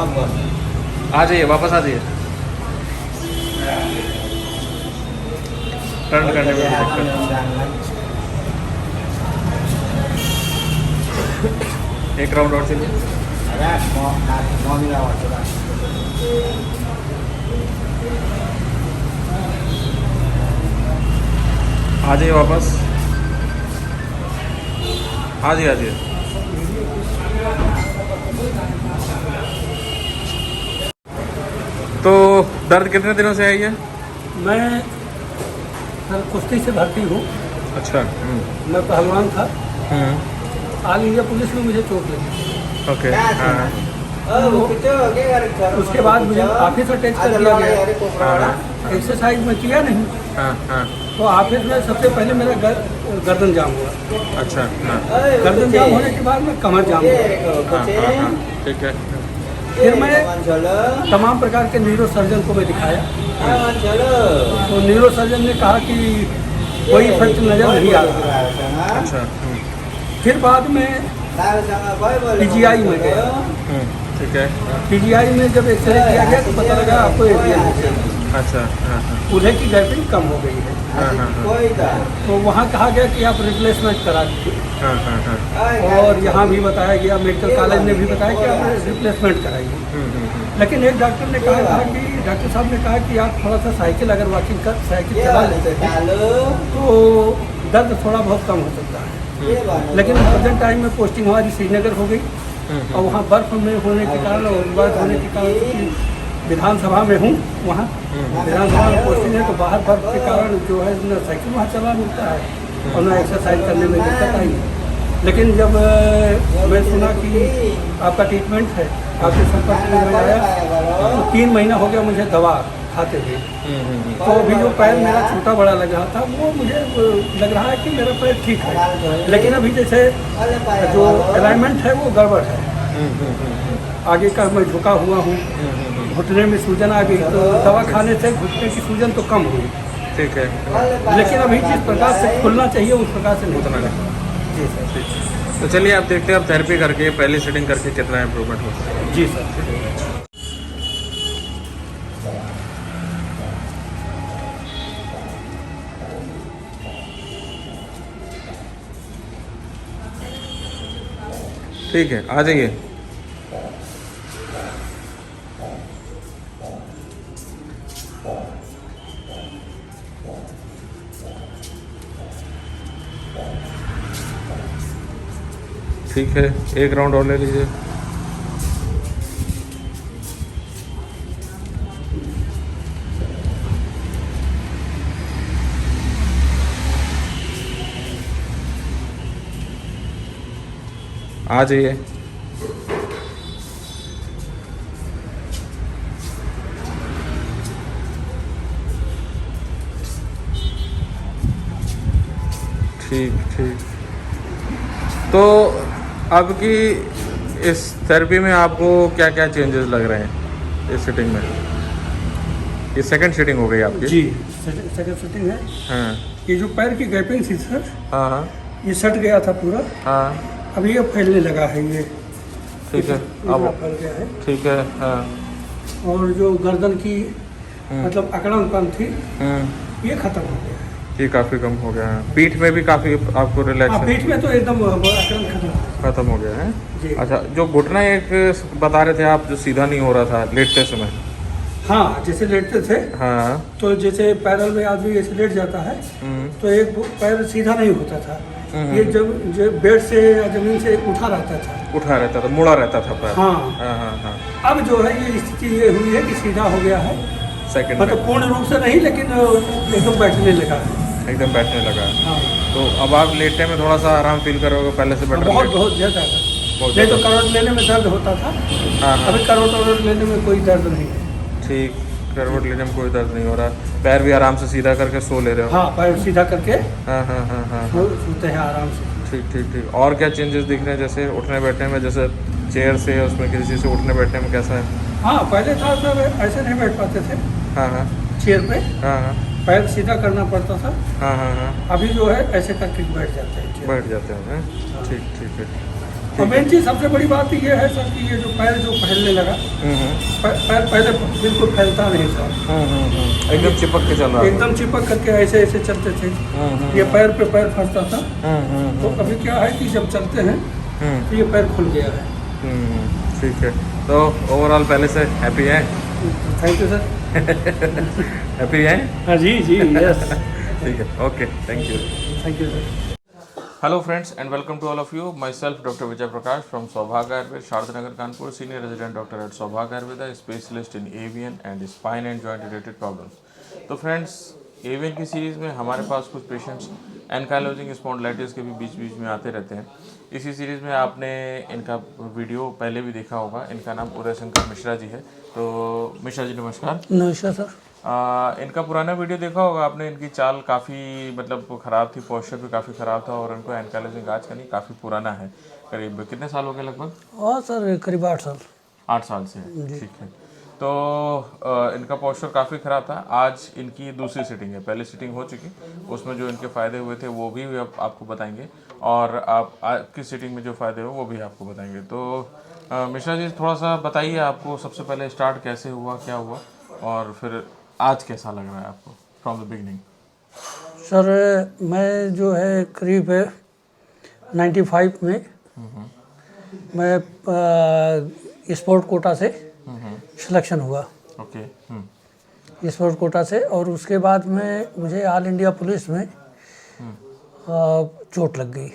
आ जाइए, वापस आ जाइए। टर्न करने में भी दिक्कत। एक राउंड और चलिए। आ जाइए वापस, आ जाइए, आ जाइए। तो दर्द कितने दिनों से है ये? मैं सर कुश्ती से भर्ती हूँ। अच्छा। मैं पहलवान था। हम्म। ऑल इंडिया पुलिस में मुझे चोट लगी। ओके। हाँ। उसके बाद मुझे ऑफिस अटैच कर दिया गया। हाँ। एक्सरसाइज में किया नहीं, हाँ। हाँ। तो ऑफिस में सबसे पहले मेरा गर्दन जाम हुआ। अच्छा। हाँ। गर्दन जाम होने के बाद में कमर जाम हुआ। हाँ। हाँ। ठीक है। फिर मैं तमाम प्रकार के न्यूरो सर्जन को मैं दिखाया, तो न्यूरो सर्जन ने कहा कि कोई इफेक्ट नज़र नहीं आ रहा। अच्छा। फिर बाद में पीजीआई में गया। ठीक है। पीजीआई में जब एक्सरे किया गया तो पता लगा आपको एवियन है। अच्छा। हाँ। हाँ। उधर की गैपिंग कम हो गई है। हाँ। हाँ। तो वहाँ कहा गया कि आप रिप्लेसमेंट करा दीजिए। हाँ। हाँ। हाँ। और यहाँ भी बताया गया, मेडिकल कॉलेज ने भी बताया कि आप रिप्लेसमेंट कराइए। लेकिन एक डॉक्टर ने कहा था कि डॉक्टर साहब ने कहा कि आप थोड़ा सा साइकिल अगर वॉकिंग कर साइकिल चला लेते हैं तो दर्द थोड़ा बहुत कम हो सकता है। लेकिन प्रेजेंट टाइम में पोस्टिंग हमारी श्रीनगर हो गई और वहाँ बर्फ में होने के कारण और बर्फ होने के कारण क्योंकि विधानसभा में हूँ, वहाँ विधानसभा में पोस्टिंग है तो बाहर बर्फ के कारण जो है न साइकिल वहाँ चला मिलता है और न एक्सरसाइज करने में दिक्कत आई। लेकिन जब मैं सुना कि आपका ट्रीटमेंट है, आपके संपर्क में मैं आया तो 3 महीना हो गया मुझे दवा खाते हुए। तो अभी जो पैर मेरा छोटा बड़ा लग रहा था वो मुझे लग रहा है कि मेरा पैर ठीक है, लेकिन अभी जैसे जो अलाइनमेंट है वो गड़बड़ है। आगे का मैं झुका हुआ हूँ, घुटने में सूजन आ गई तो दवा खाने से घुटने की सूजन तो कम हुई। ठीक है। लेकिन अभी जिस प्रकार से खुलना चाहिए उस प्रकार से नहीं खुलना। जी सर। तो चलिए आप देखते हैं, आप थेरेपी करके पहली सेटिंग करके कितना इम्प्रूवमेंट होता है। जी सर। ठीक है, आ जाइए। ठीक है, एक राउंड और ले लीजिए। आ जाइए। ठीक ठीक। तो आपकी इस थेरेपी में आपको क्या क्या चेंजेस लग रहे हैं इस सिटिंग में? ये सेकंड सिटिंग हो गई आपकी? जी सेकंड सिटिंग है। हाँ। ये जो पैर की गैपिंग थी सर, हाँ। हाँ। ये सट गया था पूरा। हाँ। अभी ये फैलने लगा है, ये ठीक है। अब फैल गया है। ठीक है। हाँ। और जो गर्दन की मतलब अकड़नपन थी ये खत्म हो गया है। ये काफ़ी कम हो गया है। पीठ में भी काफ़ी आपको रिलैक्स? पीठ में तो एकदम अकड़न खत्म हो गया है। जी। अच्छा, जो घुटना एक बता रहे थे आप, जो सीधा नहीं हो रहा था लेटते समय? हाँ, जैसे लेटते थे हाँ। तो जैसे पैरल में आदमी ऐसे लेट जाता है तो एक पैर सीधा नहीं होता था। ये जब बेड से या जमीन से उठा रहता था, मुड़ा रहता था पैर। हाँ। हाँ। हाँ। हाँ। अब जो है ये स्थिति ये हुई है कि सीधा हो गया है। सेकंड मतलब पूर्ण रूप से नहीं, लेकिन एकदम बैठने लगा है। एकदम बैठने लगा। हाँ। तो अब आप लेटने में थोड़ा सा आराम फील करोगे पहले से बेटर? बहुत ज़्यादा था। नहीं तो करवट लेने में दर्द होता था। हाँ। अभी करवट लेने में कोई दर्द नहीं है। ठीक, करवट लेने में कोई दर्द नहीं हो रहा। पैर भी आराम से सीधा करके सो ले रहे हो? हाँ, पैर सीधा करके हाँ। हाँ। हाँ। हाँ। सोते हैं आराम से। ठीक ठीक ठीक। और क्या चेंजेस दिख रहे हैं, जैसे उठने बैठने में? जैसे चेयर से उसमें किसी चीज़ से उठने बैठने में कैसा है? हाँ, पहले था सर ऐसे नहीं बैठ पाते थे। हाँ। हाँ। चेयर पे हाँ। हाँ। पैर सीधा करना पड़ता था। हाँ। हाँ। हाँ। अभी जो है ऐसे करके बैठ जाते हैं। बैठ जाते हैं। ठीक ठीक है। और मेन चीज़ सबसे बड़ी बात ये है सर कि ये जो पैर जो फैलने लगा, पैर पहले बिल्कुल फैलता नहीं था, एकदम चिपक के चल रहा एकदम चिपक करके ऐसे ऐसे चलते थे, ये पैर पे पैर फंसता था। तो अभी क्या है कि जब चलते हैं तो ये पैर खुल गया है। ठीक है, तो ओवरऑल पहले से हैप्पी है? Thank you sir. हैप्पी है? हाँ जी जी यस। ठीक है, okay, thank you sir. Hello friends and welcome to all of you. Myself Dr. Vijay Prakash from Saubhagya Ayurveda, Shardanagar, Kanpur, Senior Resident Doctor at Saubhagya Ayurveda, specialist in avian and spine and joint related problems. तो friends, avian की series में हमारे पास कुछ patients ankylosing spondylitis के भी बीच बीच में आते रहते हैं। इसी सीरीज़ में आपने इनका वीडियो पहले भी देखा होगा। इनका नाम उदय शंकर मिश्रा जी है। तो मिश्रा जी नमस्कार। नमस्कार सर। इनका पुराना वीडियो देखा होगा आपने। इनकी चाल काफ़ी मतलब ख़राब थी, पोस्चर भी काफ़ी ख़राब था और इनको एनकाइलोजिंग आज का नहीं, काफ़ी पुराना है। करीब कितने साल हो गए लगभग? हाँ सर, करीब 8 साल। 8 साल से, ठीक है। तो इनका पोस्चर काफ़ी ख़राब था। आज इनकी दूसरी सीटिंग है, पहली सीटिंग हो चुकी, उसमें जो इनके फ़ायदे हुए थे वो भी आपको बताएंगे और आपकी सीटिंग में जो फ़ायदे हुए वो भी आपको बताएंगे। तो मिश्रा जी थोड़ा सा बताइए, आपको सबसे पहले स्टार्ट कैसे हुआ, क्या हुआ और फिर आज कैसा लग रहा है आपको फ्रॉम द बिगनिंग? सर मैं जो है करीब 95 में मैं स्पोर्ट कोटा से सिलेक्शन हुआ। ओके। स्पोर्ट कोटा से, और उसके बाद में मुझे ऑल इंडिया पुलिस में चोट लग गई।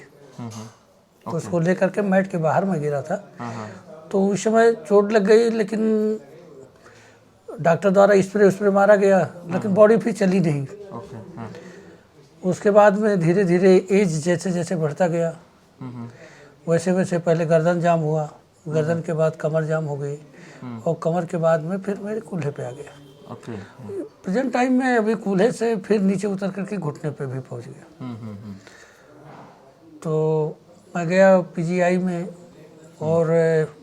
तो उसको लेकर के मैट के बाहर में गिरा था। तो उस समय चोट लग गई, लेकिन डॉक्टर द्वारा स्प्रे मारा गया, लेकिन बॉडी फिर चली नहीं। उसके बाद में धीरे धीरे एज जैसे जैसे बढ़ता गया वैसे वैसे पहले गर्दन जाम हुआ, गर्दन के बाद कमर जाम हो गई और कमर के बाद में फिर मेरे कूल्हे पे आ गया। प्रेजेंट टाइम में अभी कूल्हे से फिर नीचे उतर करके घुटने पे भी पहुंच गया। तो मैं गया पीजीआई में और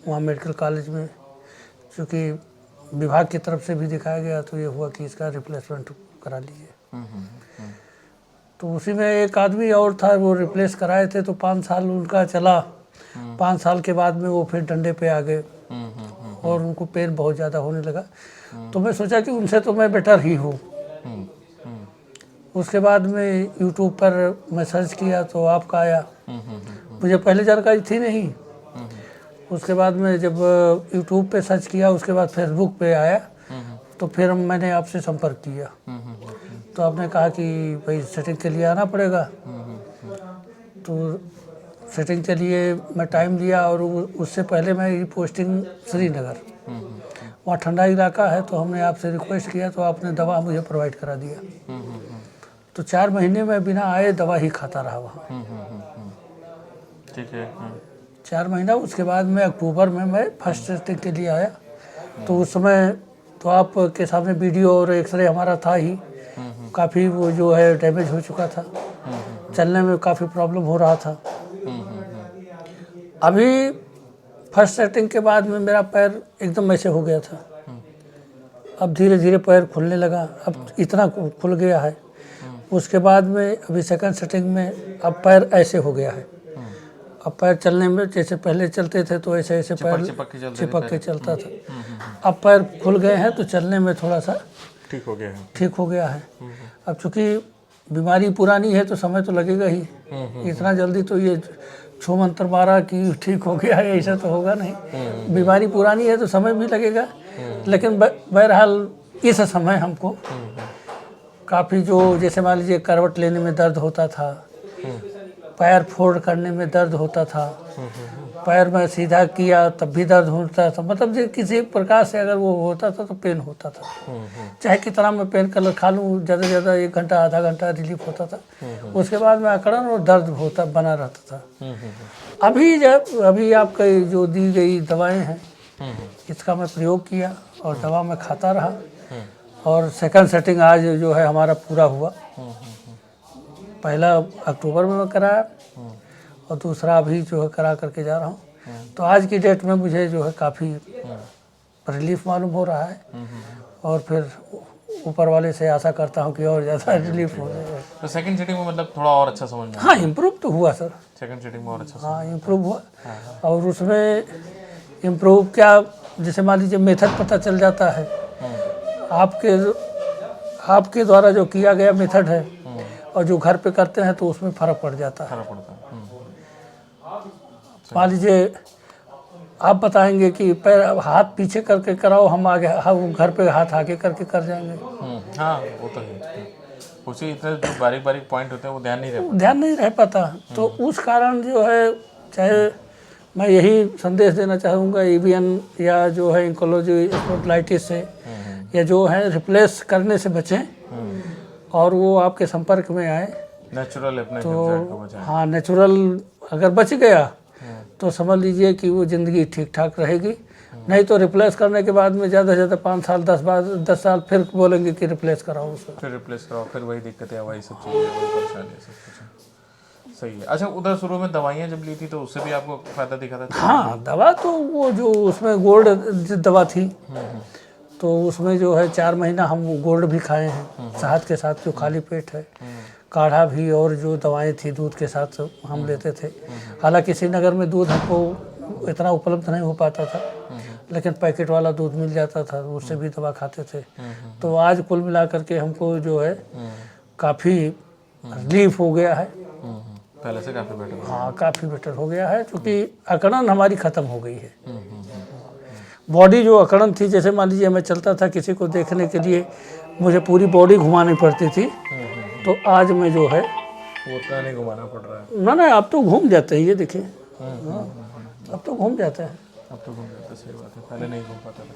वहाँ मेडिकल कॉलेज में, चूँकि विभाग की तरफ से भी दिखाया गया, तो ये हुआ कि इसका रिप्लेसमेंट करा लीजिए। तो उसी में एक आदमी और था, वो रिप्लेस कराए थे, तो 5 साल उनका चला। 5 साल के बाद में वो फिर डंडे पे आ गए और उनको पेन बहुत ज़्यादा होने लगा। तो मैं सोचा कि उनसे तो मैं बेटर ही हूँ। उसके बाद में यूट्यूब पर मैं सर्च किया तो आपका आया। मुझे पहले जानकारी थी नहीं। उसके बाद में जब यूट्यूब पे सर्च किया, उसके बाद फेसबुक पे आया, तो फिर मैंने आपसे संपर्क किया। तो आपने कहा कि भाई सेटिंग के लिए आना पड़ेगा। तो सेटिंग के लिए मैं टाइम लिया, और उससे पहले मेरी पोस्टिंग श्रीनगर, वहाँ ठंडा इलाका है, तो हमने आपसे रिक्वेस्ट किया, तो आपने दवा मुझे प्रोवाइड करा दिया। तो 4 महीने में बिना आए दवा ही खाता रहा वहाँ। ठीक है। 4 महीना। उसके बाद में अक्टूबर में मैं फर्स्ट टेस्टिंग के लिए आया। तो उस समय तो आपके सामने वीडियो और एक्सरे हमारा था ही। काफ़ी वो जो है डैमेज हो चुका था, चलने में काफ़ी प्रॉब्लम हो रहा था। अभी फर्स्ट टेस्टिंग के बाद में मेरा पैर एकदम ऐसे हो गया था। अब धीरे धीरे पैर खुलने लगा, अब इतना खुल गया है। उसके बाद में अभी सेकंड सेटिंग में अब पैर ऐसे हो गया है। अब पैर चलने में, जैसे पहले चलते थे तो ऐसे ऐसे पैर चिपक के चलता था। अब पैर खुल गए हैं तो चलने में थोड़ा सा ठीक हो गया है। अब चूँकि बीमारी पुरानी है तो समय तो लगेगा ही। इतना जल्दी तो ये छो मंत्र मारा कि ठीक हो गया है, ऐसा तो होगा नहीं। बीमारी पुरानी है तो समय भी लगेगा। लेकिन बहरहाल इस समय हमको काफ़ी, जो जैसे मान लीजिए करवट लेने में दर्द होता था, पैर फोल्ड करने में दर्द होता था, पैर में सीधा किया तब भी दर्द होता था, मतलब जो किसी प्रकार से अगर वो होता था तो पेन होता था। चाहे कितना मैं पेन किलर खा लूँ, ज़्यादा से ज़्यादा 1 घंटा आधा घंटा रिलीफ होता था। उसके बाद में अकड़न और दर्द होता बना रहता था। अभी आपका जो दी गई दवाएं हैं, इसका मैं प्रयोग किया और दवा मैं खाता रहा। और सेकंड सेटिंग आज जो है हमारा पूरा हुआ। पहला अक्टूबर में कराया और दूसरा अभी जो है करा करके जा रहा हूँ। तो आज की डेट में मुझे जो है काफ़ी रिलीफ मालूम हो रहा है। और फिर ऊपर वाले से आशा करता हूँ कि और ज़्यादा रिलीफ हो जाए। तो सेकंड सीटिंग में मतलब थोड़ा और अच्छा समझ में आया? हाँ, इम्प्रूव तो हुआ सर। सेकंड सीटिंग में और अच्छा हाँ, इम्प्रूव हुआ। और उसमें इम्प्रूव क्या, जैसे मान लीजिए मेथड पता चल जाता है, आपके द्वारा जो किया गया मेथड है और जो घर पे करते हैं तो उसमें फ़र्क पड़ जाता है। फर्क पड़ता है। मान लीजिए आप बताएंगे कि पैर हाथ पीछे करके कराओ, हम आगे, हम घर पे हाथ आगे करके कर जाएंगे। हाँ वो तो है, उसी इतने जो बारीक बारीक पॉइंट होते हैं वो ध्यान नहीं रह पाता। तो उस कारण जो है, चाहे मैं यही संदेश देना चाहूँगा EVN या जो है इंकोलॉजी स्पॉन्डिलाइटिस से, या जो है रिप्लेस करने से बचें और वो आपके संपर्क में आए नेचुरल अपने तो हाँ, नेचुरल अगर बच गया तो समझ लीजिए कि वो ज़िंदगी ठीक ठाक रहेगी। नहीं तो रिप्लेस करने के बाद में ज़्यादा से ज़्यादा 5 साल 10 साल फिर बोलेंगे कि रिप्लेस कराओ उसको, फिर रिप्लेस कराओ, फिर वही दिक्कतें, वही सब चीज़ें, वही परेशानी, सब कुछ। सही है। अच्छा, उधर शुरू में दवाइयाँ जब ली थी तो उससे भी आपको फ़ायदा दिखा था? हाँ, दवा तो वो जो उसमें गोल्ड दवा थी तो उसमें जो है 4 महीना हम गोल्ड भी खाए हैं शहद के साथ, जो खाली पेट है, काढ़ा भी, और जो दवाएं थी दूध के साथ हम लेते थे। हालांकि श्रीनगर में दूध हमको इतना उपलब्ध नहीं हो पाता था, लेकिन पैकेट वाला दूध मिल जाता था, उससे भी दवा खाते थे। तो आज कुल मिला करके हमको जो है काफ़ी रिलीफ हो गया है, पहले से काफ़ी बेटर। हाँ, काफ़ी बेटर हो गया है, क्योंकि अकड़न हमारी ख़त्म हो गई है। बॉडी जो अकड़न थी, जैसे मान लीजिए मैं चलता था, किसी को देखने के लिए मुझे पूरी बॉडी घुमानी पड़ती थी, तो आज में जो है वो उतना नहीं घुमाना पड़ रहा है। ना, अब तो घूम जाते हैं, ये देखिए, अब तो घूम जाते हैं। अब तो घूम जाते, सही बात है, पहले नहीं घूम पाता था।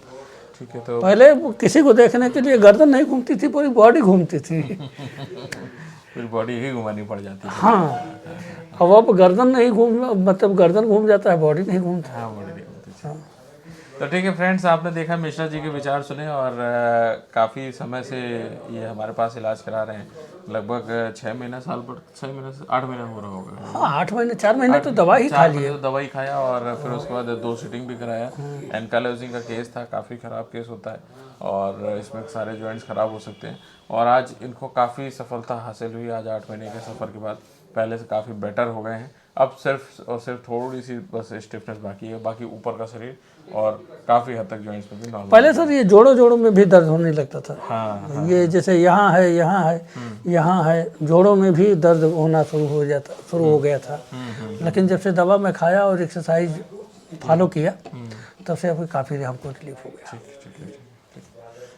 ठीक है, तो पहले किसी को देखने के लिए गर्दन नहीं घूमती थी, पूरी बॉडी घूमती थी। पूरी बॉडी ही घुमानी पड़ जाती है। हाँ, अब गर्दन नहीं घूम, मतलब गर्दन घूम जाता है, बॉडी नहीं घूमती। हाँ, बॉडी नहीं घूमती। तो ठीक है फ्रेंड्स, आपने देखा मिश्रा जी के विचार सुने, और काफ़ी समय से ये हमारे पास इलाज करा रहे हैं। लगभग 6 महीना, 6 महीना से 8 महीना हो रहा होगा। हाँ, 8 महीने, 4 महीने तो दवाई खा ली है। तो दवाई खाया, और फिर उसके बाद 2 सीटिंग भी कराया। एंकाइलोजिंग का केस था, काफ़ी ख़राब केस होता है, और इसमें सारे जॉइंट्स ख़राब हो सकते हैं। और आज इनको काफ़ी सफलता हासिल हुई। आज 8 महीने के सफ़र के बाद पहले से काफ़ी बेटर हो गए हैं। अब सिर्फ और सिर्फ थोड़ी सी बस स्टिफनेस बाकी है, बाकी ऊपर का शरीर और काफ़ी हद तक जॉइंट्स में भी नॉर्मल। पहले सर ये जोड़ों में भी दर्द होने लगता था। हाँ, ये जैसे यहाँ है, यहाँ है, जोड़ों में भी दर्द होना शुरू हो गया था। लेकिन जब से दवा मैं खाया और एक्सरसाइज फॉलो किया, तब से अभी काफ़ी हमको रिलीफ हो गया।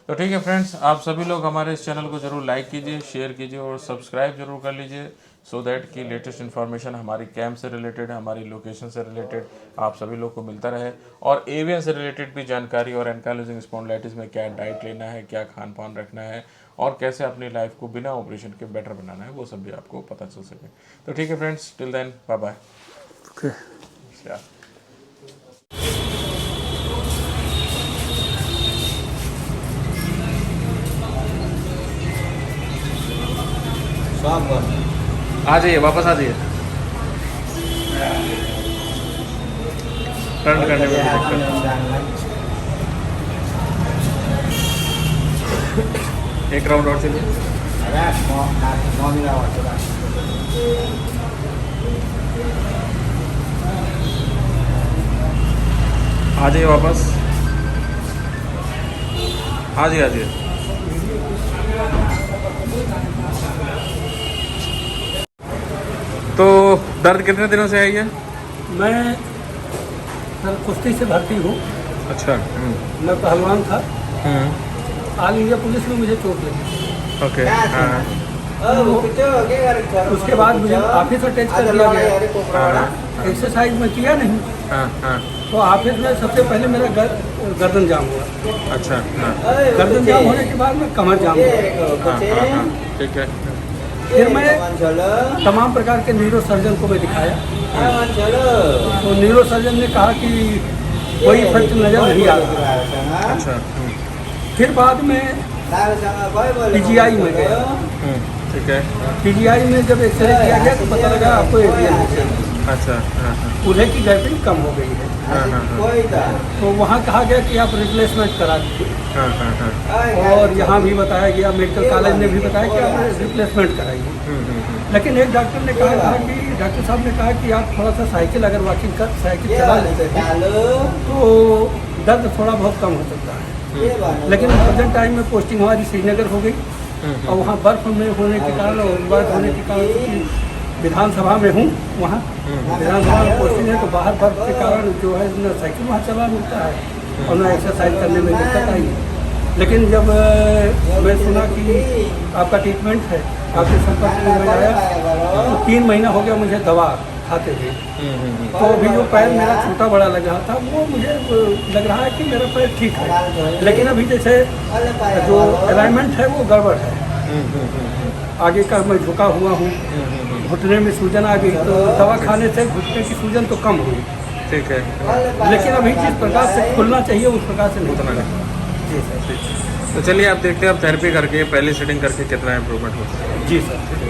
तो ठीक है फ्रेंड्स, आप सभी लोग हमारे इस चैनल को जरूर लाइक कीजिए, शेयर कीजिए और सब्सक्राइब जरूर कर लीजिए, सो दैट कि लेटेस्ट इन्फॉर्मेशन हमारी कैंप से रिलेटेड, हमारी लोकेशन से रिलेटेड आप सभी लोग को मिलता रहे। और एवियन से रिलेटेड भी जानकारी, और एंकाइलोजिंग स्पॉन्डिलाइटिस में क्या डाइट लेना है, क्या खान पान रखना है, और कैसे अपनी लाइफ को बिना ऑपरेशन के बेटर बनाना है, वो सब भी आपको पता चल सके। तो ठीक है friends, till then, bye bye. आ जाइए, वापस आ जाइए। टर्न करने में एक राउंड और चलिए। आ जाइए वापस, आ जाइए। तो दर्द कितने दिनों से है ये? मैं सर कुश्ती से भर्ती हूँ। अच्छा। मैं पहलवान था। ऑल इंडिया पुलिस में मुझे चोट लगी। ओके। उसके बाद मुझे ऑफिस अटैच कर दिया गया। एक्सरसाइज में किया नहीं। तो ऑफिस में सबसे पहले मेरा गर्दन जाम हुआ। अच्छा। गर्दन जाम होने के बाद में कमर जाम हुआ। ठीक है। फिर मैं तमाम प्रकार के न्यूरो सर्जन को मैं दिखाया, तो न्यूरो सर्जन ने कहा कि कोई इफेक्ट नज़र नहीं आ रहा। अच्छा। फिर बाद में PGI में गया। ठीक है। PGI में जब एक्सरे किया गया तो पता लगा आपको AVN है। अच्छा। कूल्हे की गैपिंग कम हो गई है। तो वहाँ कहा गया कि आप रिप्लेसमेंट करा दीजिए। और यहाँ भी बताया गया, मेडिकल कॉलेज ने भी बताया कि आप रिप्लेसमेंट कराइए। लेकिन एक डॉक्टर ने कहा था कि डॉक्टर साहब ने कहा कि आप थोड़ा सा साइकिल अगर वॉकिंग कर साइकिल चला लेते हैं तो दर्द थोड़ा बहुत कम हो सकता है। लेकिन प्रेजेंट टाइम में पोस्टिंग हमारी श्रीनगर हो गई और वहाँ बर्फ में होने के कारण और बर्फ होने के कारण क्योंकि विधानसभा में हूँ, वहाँ विधानसभा में पोस्टिंग है तो बाहर बर्फ के कारण जो है न साइकिल वहाँ चला मिलता है और न एक्सरसाइज करने में दिक्कत आई। लेकिन जब मैं सुना कि आपका ट्रीटमेंट है, आपके संपर्क में मैं आया तो 3 महीना हो गया मुझे दवा खाते थे। तो अभी जो पैर मेरा छोटा बड़ा लग रहा था वो मुझे लग रहा है कि मेरा पैर ठीक है, लेकिन अभी जैसे जो अलाइनमेंट है वो गड़बड़ है। आगे का मैं झुका हुआ हूँ, घुटने में सूजन आ गई तो दवा खाने से घुटने की सूजन तो कम हुई। ठीक है, लेकिन अभी जिस प्रकार से खुलना चाहिए उस प्रकार से नहीं खुलना। जी सर। तो चलिए आप देखते हैं, आप थेरेपी करके पहली सिटिंग करके कितना इम्प्रूवमेंट होता है। जी सर।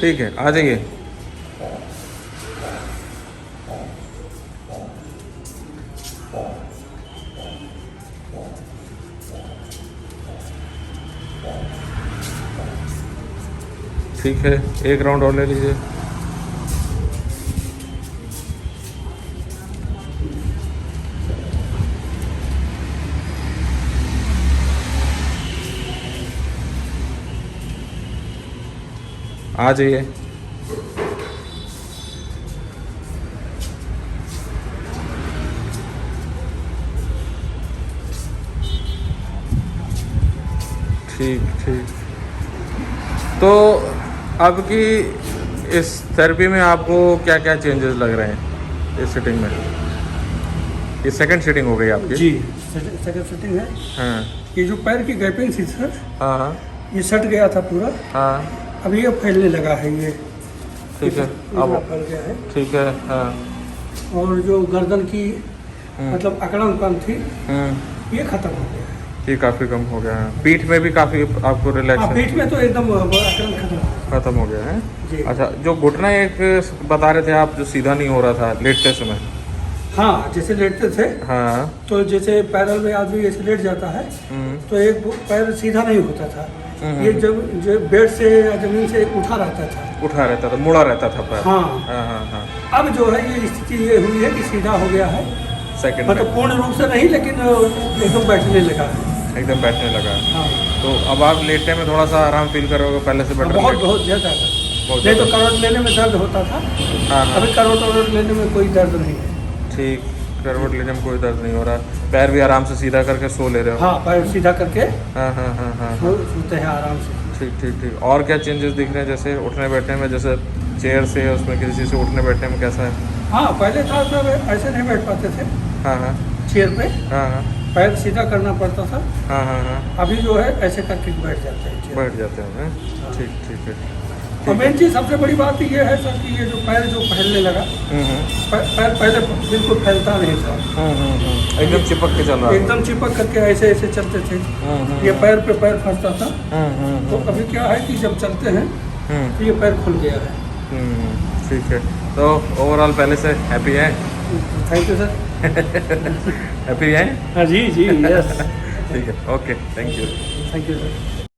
ठीक है, आ जाइए। ठीक है, एक राउंड और ले लीजिए। आ जाइए। ठीक ठीक। तो आपकी इस थेरेपी में आपको क्या क्या चेंजेस लग रहे हैं इस सिटिंग में? ये सेकंड सिटिंग हो गई आपकी? जी सेकंड सिटिंग है। हाँ ये जो पैर की गैपिंग थी सर, हाँ हाँ ये सट गया था पूरा, हाँ। अभी ये फैलने लगा है। ये ठीक है, अब फैल गया है। ठीक है। हाँ। और जो गर्दन की मतलब अकड़नपन थी ये खत्म हो गया है। ये काफ़ी कम हो गया है। पीठ में भी काफ़ी आपको रिलैक्स? पीठ में तो एकदम अकड़न खत्म हो गया है जी। अच्छा, जो घुटना एक बता रहे थे आप, जो सीधा नहीं हो रहा था लेटते समय? हाँ, जैसे लेटते थे हाँ, तो जैसे पैरल में आदमी ऐसे लेट जाता है तो एक पैर सीधा नहीं होता था। ये जब जो बेड से या जमीन से उठा रहता था, मुड़ा रहता था पैर। हाँ हाँ हाँ हाँ। अब जो है ये स्थिति ये हुई है कि सीधा हो गया है। सेकंड मतलब पूर्ण रूप से नहीं, लेकिन एकदम बैठने लगा है। एकदम बैठने लगा। हाँ। तो अब आप लेटने में थोड़ा सा आराम फील करोगे पहले से बेटर? बहुत ज़्यादा। नहीं तो करवट लेने में दर्द होता था। हाँ हाँ। अभी करवट लेने में कोई दर्द नहीं है। ठीक, करवट लेने में कोई दर्द नहीं हो रहा। पैर भी आराम से सीधा करके सो ले रहे हो? हाँ, पैर सीधा करके हाँ हाँ हाँ हाँ सोते हैं आराम से। ठीक ठीक ठीक। और क्या चेंजेस दिख रहे हैं, जैसे उठने बैठने में? जैसे चेयर से उसमें किसी चीज़ से उठने बैठने में कैसा है? हाँ, पहले था सर ऐसे नहीं बैठ पाते थे हाँ हाँ चेयर पे, हाँ हाँ पैर सीधा करना पड़ता था। हाँ हाँ हाँ। अभी जो है ऐसे करके बैठ जाते हैं, बैठ जाते हैं। ठीक ठीक है। और मेन चीज़ सबसे बड़ी बात ये है सर कि ये जो पैर जो फैलने लगा, पैर पहले बिल्कुल फैलता नहीं था। एकदम चिपक के चल रहा है। एकदम चिपक करके ऐसे ऐसे चलते थे। ये पैर पे पैर फंसता था। तो अभी क्या है कि जब चलते हैं तो ये पैर खुल गया है। ठीक है। तो ओवरऑल पहले से हैप्पी है? Thank you sir. हैप्पी है? हाँ जी जी, यस। ठीक है, okay, thank you. Thank you sir.